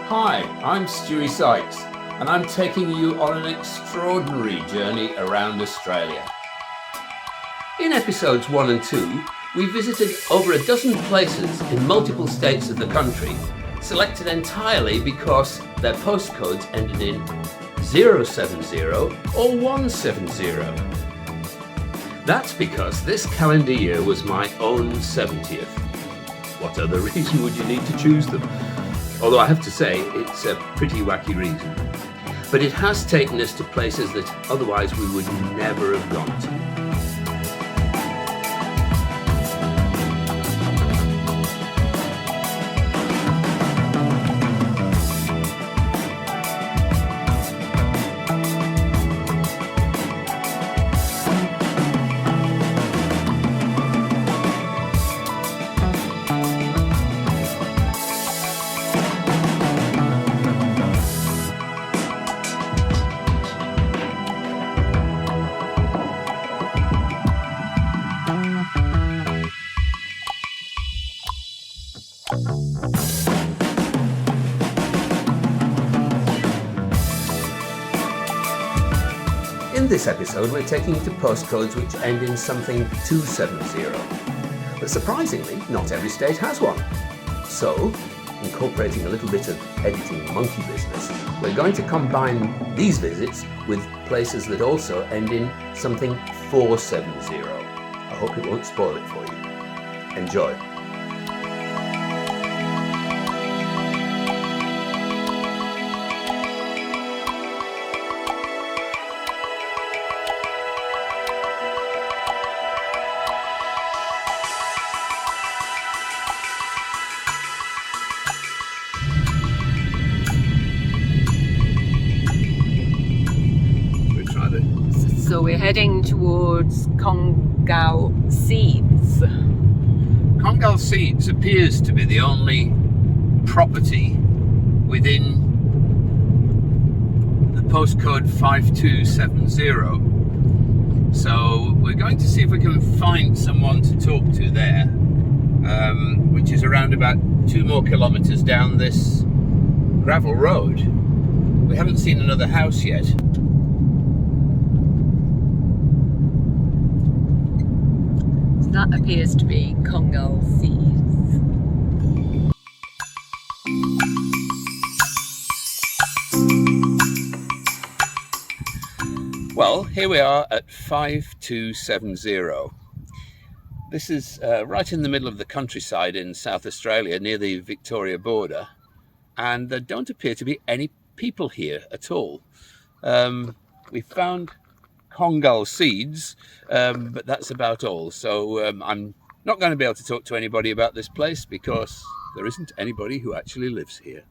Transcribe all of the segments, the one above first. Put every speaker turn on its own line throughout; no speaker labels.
Hi, I'm Stuey Sykes, and I'm taking you on an extraordinary journey around Australia. In episodes 1 and 2, we visited over a dozen places in multiple states of the country, selected entirely because their postcodes ended in 070 or 170. That's because this calendar year was my own 70th. What other reason would you need to choose them? Although I have to say, it's a pretty wacky reason. But it has taken us to places that otherwise we would never have gone to. In this episode, we're taking you to postcodes which end in something 270. But surprisingly, not every state has one. So, incorporating a little bit of editing monkey business, we're going to combine these visits with places that also end in something 470. I hope it won't spoil it for you. Enjoy.
So we're heading towards Congal Seeds.
Congal Seeds appears to be the only property within the postcode 5270. So we're going to see if we can find someone to talk to there, which is around about 2 more kilometres down this gravel road. We haven't seen another house yet.
That appears to be Congal Seeds.
Well, here we are at 5270. This is right in the middle of the countryside in South Australia, near the Victoria border, and there don't appear to be any people here at all. We found Congal Seeds, but that's about all. So I'm not going to be able to talk to anybody about this place because there isn't anybody who actually lives here.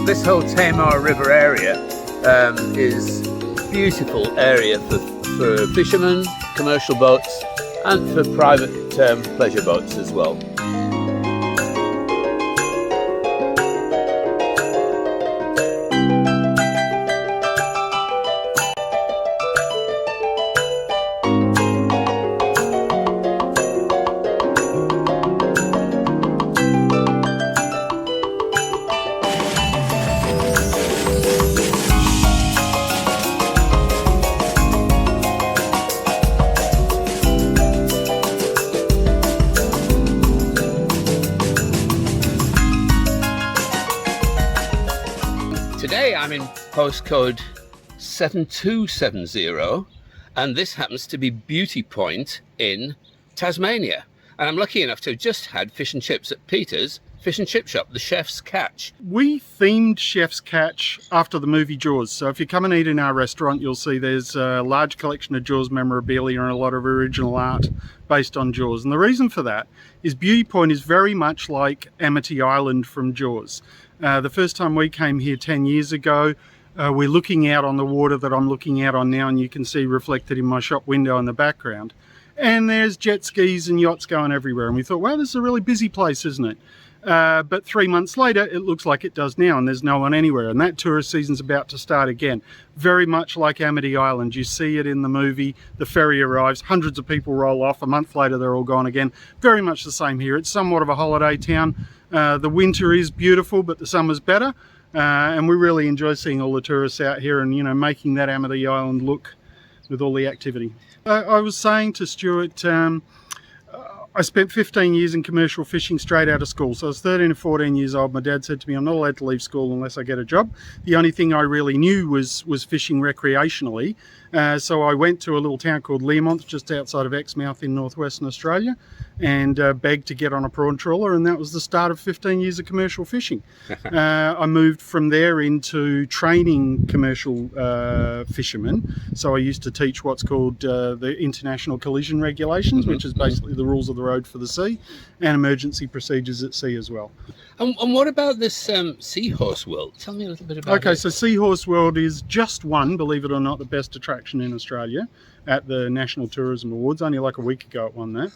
This whole Tamar River area is a beautiful area for fishermen, commercial boats, and for private pleasure boats as well. Today I'm in postcode 7270, and this happens to be Beauty Point in Tasmania. And I'm lucky enough to have just had fish and chips at Peter's fish and chip shop, the Chef's Catch.
We themed Chef's Catch after the movie Jaws. So if you come and eat in our restaurant, you'll see there's a large collection of Jaws memorabilia and a lot of original art based on Jaws. And the reason for that is Beauty Point is very much like Amity Island from Jaws. The first time we came here 10 years ago, we're looking out on the water that I'm looking out on now, and you can see reflected in my shop window in the background. And there's jet skis and yachts going everywhere. And we thought, wow, this is a really busy place, isn't it? But 3 months later, it looks like it does now, and there's no one anywhere. And that tourist season's about to start again. Very much like Amity Island. You see it in the movie. The ferry arrives, hundreds of people roll off. A month later, they're all gone again. Very much the same here. It's somewhat of a holiday town. The winter is beautiful, but the summer's better. And we really enjoy seeing all the tourists out here and, making that Amity Island look with all the activity. I was saying to Stuart, I spent 15 years in commercial fishing straight out of school. So I was 13 or 14 years old. My dad said to me, I'm not allowed to leave school unless I get a job. The only thing I really knew was fishing recreationally. So I went to a little town called Learmonth, just outside of Exmouth in northwestern Australia, and begged to get on a prawn trawler, and that was the start of 15 years of commercial fishing. I moved from there into training commercial fishermen. So I used to teach what's called the International Collision Regulations, which is basically the rules of the road for the sea, and emergency procedures at sea as well.
And what about this Seahorse World? Tell me a little bit about it.
Okay, so Seahorse World is just won, believe it or not, the best attraction in Australia at the National Tourism Awards. Only like a week ago it won that.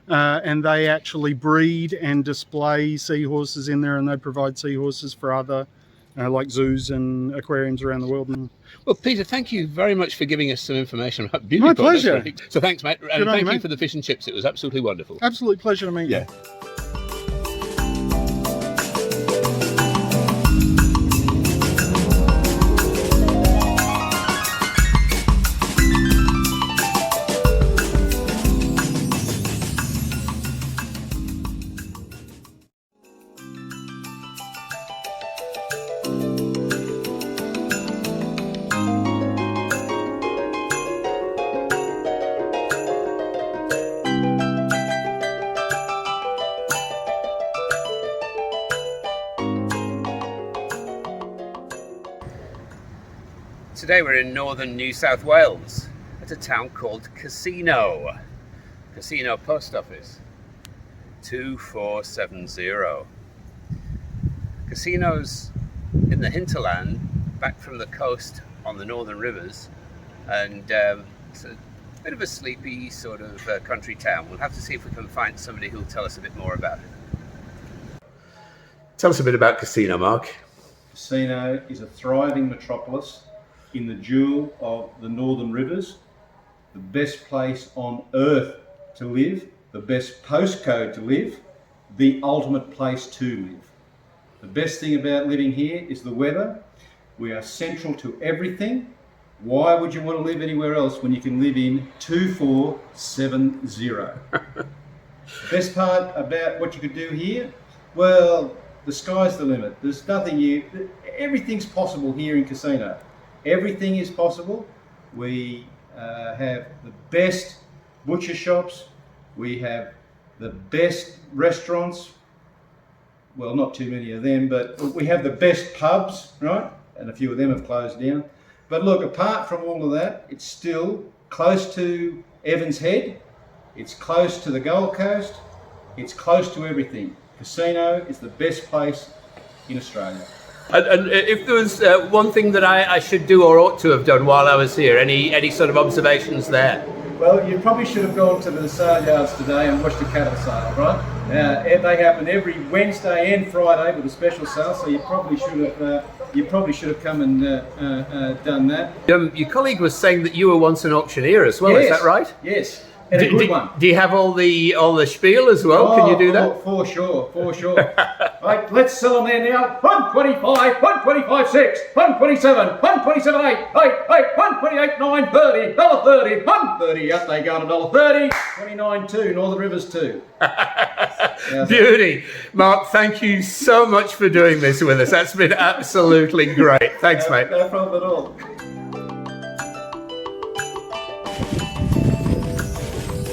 And they actually breed and display seahorses in there, and they provide seahorses for other like zoos and aquariums around the world.
Well, Peter, thank you very much for giving us some information about Beauty
My
Point.
pleasure.
So thanks, mate. And
Good on
thank
you,
you
mate.
for the fish and chips. It was absolutely wonderful.
Absolute pleasure to meet you.
Today we're in northern New South Wales at a town called Casino. Casino Post Office 2470. Casino's in the hinterland, back from the coast on the northern rivers, and it's a bit of a sleepy sort of country town. We'll have to see if we can find somebody who'll tell us a bit more about it. Tell us a bit about Casino, Mark.
Casino is a thriving metropolis in the jewel of the northern rivers, the best place on earth to live, the best postcode to live, the ultimate place to live. The best thing about living here is the weather. We are central to everything. Why would you want to live anywhere else when you can live in 2470? Best part about what you could do here? Well, the sky's the limit. There's nothing everything's possible here in Casino. Everything is possible. We have the best butcher shops. We have the best restaurants. Well, not too many of them, but we have the best pubs, right? And a few of them have closed down. But look, apart from all of that, it's still close to Evans Head. It's close to the Gold Coast. It's close to everything. Casino is the best place in Australia.
And if there was one thing that I should do or ought to have done while I was here, any sort of observations there?
Well, you probably should have gone to the sale yards today and watched the cattle sale, right? They happen every Wednesday and Friday with a special sale, so you probably should have come and done that.
Your colleague was saying that you were once an auctioneer as well.
Yes,
Is that right?
Yes, and a good one.
Do you have all the spiel as well? Can you do that?
For sure. Right, let's sell them there now. 125, 125.6, 127, 127.8, 128.9, 30, $1.30, 130. Up they go to $1.30. 29.2, Northern Rivers 2.
Beauty. Mark, thank you so much for doing this with us. That's been absolutely great. Thanks, mate.
No problem at all.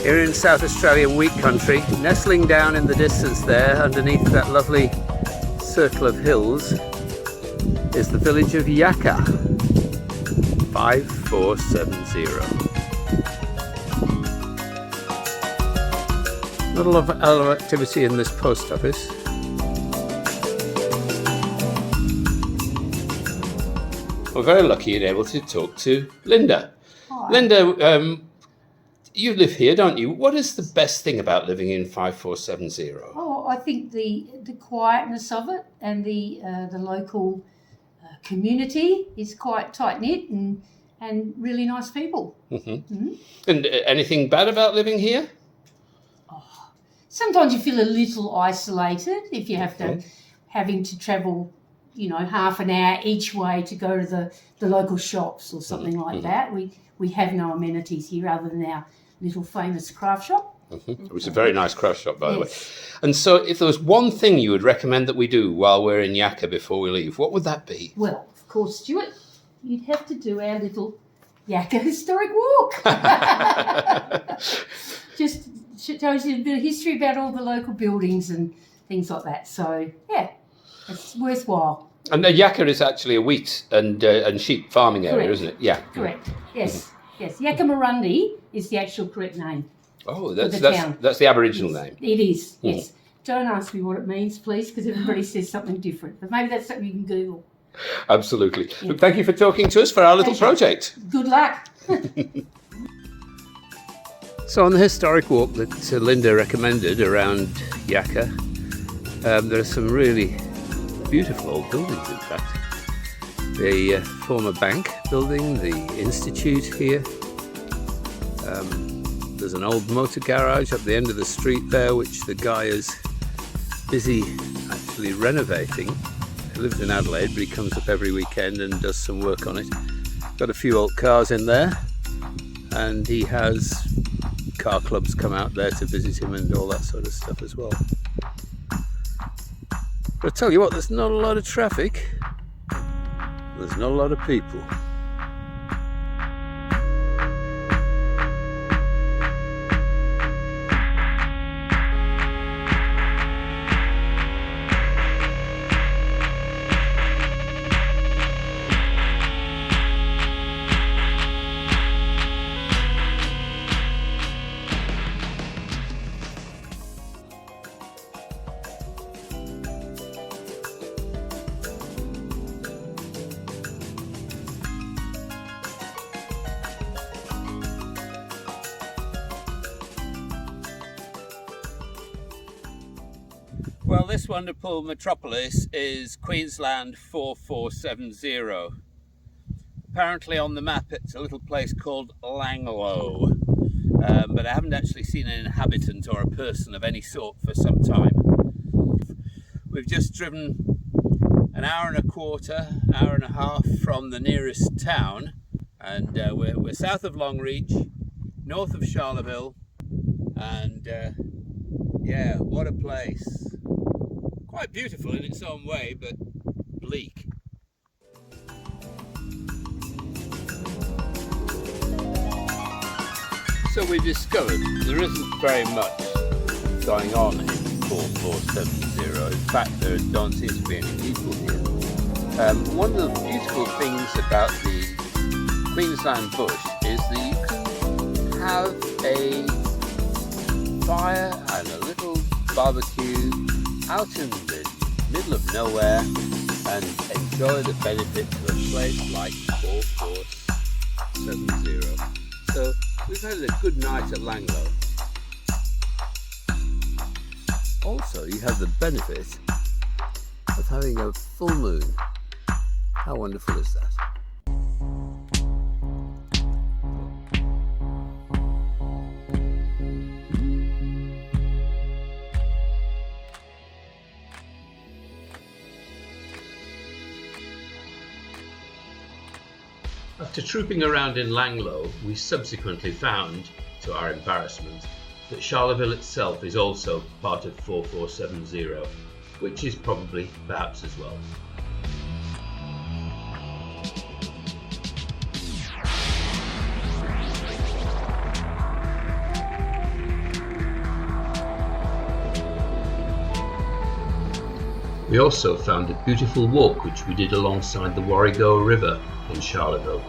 Here in South Australian wheat country, nestling down in the distance there, underneath that lovely circle of hills, is the village of Yakka, 5470. Not a lot of activity in this post office. We're very lucky and able to talk to Linda.
Hi.
Linda, you live here, don't you? What is the best thing about living in 5470?
Oh, I think the quietness of it and the local community is quite tight knit and really nice people.
And anything bad about living here?
Sometimes you feel a little isolated if you have to having to travel, half an hour each way to go to the local shops or something like that. We have no amenities here other than our little famous craft shop.
It was a very nice craft shop, by the way. And so if there was one thing you would recommend that we do while we're in Yakka before we leave, what would that be?
Well, of course, Stuart, you'd have to do our little Yakka historic walk. Just tells you a bit of history about all the local buildings and things like that. So, yeah, it's worthwhile.
And Yakka is actually a wheat and sheep farming area,
Correct.
isn't it? Yeah.
Correct. Yes. Yes. Yakka is the actual correct name.
Oh,
the
that's
town.
the Aboriginal name.
It is. Yes. Don't ask me what it means, please, because everybody says something different. But maybe that's something you can Google.
Absolutely. Yeah. Look, thank you for talking to us for our little project.
Good luck.
So on the historic walk that Linda recommended around Yakka, there are some really beautiful old buildings, in fact. The former bank building, the institute here. There's an old motor garage up the end of the street there, which the guy is busy actually renovating. He lives in Adelaide, but he comes up every weekend and does some work on it. Got a few old cars in there, and he has car clubs come out there to visit him and all that sort of stuff as well. But I tell you what, there's not a lot of traffic. There's not a lot of people. Well, this wonderful metropolis is Queensland 4470. Apparently on the map it's a little place called Langlo, but I haven't actually seen an inhabitant or a person of any sort for some time. We've just driven an hour and a quarter, hour and a half from the nearest town, and we're south of Longreach, north of Charleville, and yeah, what a place. Quite beautiful in its own way, but bleak. So we discovered there isn't very much going on in 4470. In fact, there don't seem to be any people here. One of the beautiful things about the Queensland bush is that you can have a fire and a little barbecue out in the middle of nowhere and enjoy the benefits of a place like 4470. So we've had a good night at Langlo. Also, you have the benefit of having a full moon. How wonderful is that? After trooping around in Langlo, we subsequently found, to our embarrassment, that Charleville itself is also part of 4470, which is probably perhaps as well. We also found a beautiful walk which we did alongside the Warrego River in Charleville.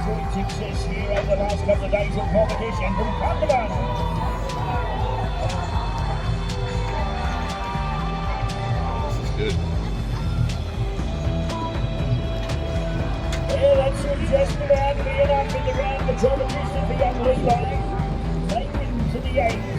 Great success here over the last couple of days of competition from Cumberland.
This is good.
Well, that's just about being up in the round. The competition for young Levi. Taken to the 8th.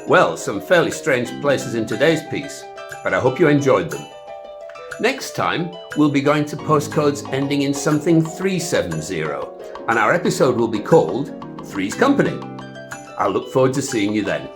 Well, some fairly strange places in today's piece, but I hope you enjoyed them. Next time, we'll be going to postcodes ending in something 370, and our episode will be called Three's Company. I look forward to seeing you then.